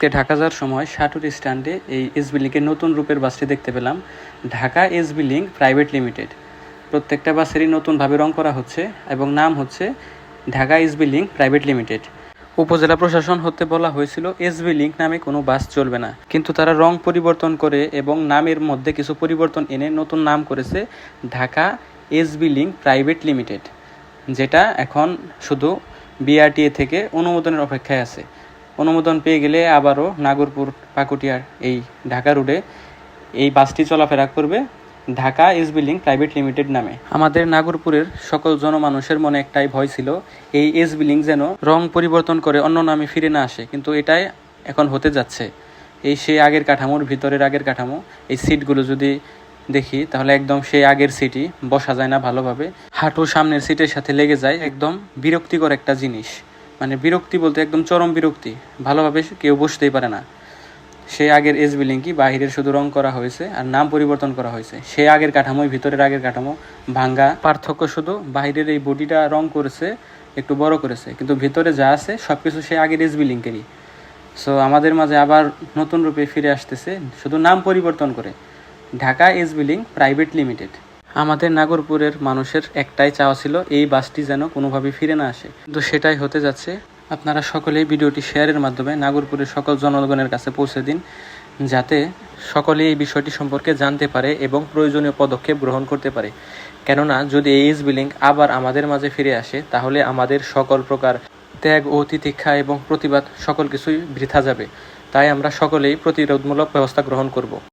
আজকে ঢাকা যাওয়ার সময় সাটুর স্ট্যান্ডে এই এসবি লিংকের নতুন রূপের বাসটি দেখতে পেলাম, Dhaka SB link private limited. প্রত্যেকটা বাসেরই নতুনভাবে রং করা হচ্ছে এবং নাম হচ্ছে Dhaka SB link private limited. উপজেলা প্রশাসন হতে বলা হয়েছিল এসবি লিংক নামে কোনো বাস চলবে না, কিন্তু তারা রং পরিবর্তন করে এবং নামের মধ্যে কিছু পরিবর্তন এনে নতুন নাম করেছে Dhaka SB link private limited, যেটা এখন শুধু বিআরটিএ থেকে অনুমোদনের অপেক্ষায় আছে। অনুমোদন পেয়ে গেলে আবারও নাগরপুর পাকুটিয়ার এই ঢাকা রুটে এই বাসটি চলাফেরা করবে Dhaka SB link private limited নামে। আমাদের নাগরপুরের সকল জনমানুষের মনে একটাই ভয় ছিল, এই এসবি লিংক যেন রং পরিবর্তন করে অন্য নামে ফিরে না আসে, কিন্তু এটাই এখন হতে যাচ্ছে। এই সেই আগের কাঠামোর ভিতরের আগের কাঠামো, এই সিটগুলো যদি দেখি তাহলে একদম সেই আগের সিটই, বসা যায় না ভালোভাবে, হাঁটু সামনের সিটের সাথে লেগে যায়, একদম বিরক্তিকর একটা জিনিস। মানে বিরক্তি বলতে একদম চরম বিরক্তি, ভালোভাবে কেউ বসতেই পারে না। সেই আগের এসবি লিংকই বাহিরের শুধু রং করা হয়েছে আর নাম পরিবর্তন করা হয়েছে, সেই আগের কাঠামোই ভিতরের আগের কাঠামো ভাঙ্গা। পার্থক্য শুধু বাহিরের এই বডিটা রং করেছে, একটু বড় করেছে, কিন্তু ভিতরে যা আছে সব কিছু সেই আগের এসবি লিংকেরই। সো আমাদের মাঝে আবার নতুন রূপে ফিরে আসতেছে, শুধু নাম পরিবর্তন করে Dhaka SB link private limited. আমাদের নাগরপুরের মানুষের একটাই চাওয়া ছিল এই বাসটি যেন কোনোভাবে ফিরে না আসে, কিন্তু সেটাই হতে যাচ্ছে। আপনারা সকলেই ভিডিওটি শেয়ারের মাধ্যমে নাগরপুরের সকল জনগণের কাছে পৌঁছে দিন, যাতে সকলে এই বিষয়টি সম্পর্কে জানতে পারে এবং প্রয়োজনীয় পদক্ষেপ গ্রহণ করতে পারে। কেননা যদি এই এসবি লিংক আবার আমাদের মাঝে ফিরে আসে তাহলে আমাদের সকল প্রকার ত্যাগ ও তিতিক্ষা এবং প্রতিবাদ সকল কিছুই বৃথা যাবে। তাই আমরা সকলেই প্রতিরোধমূলক ব্যবস্থা গ্রহণ করব।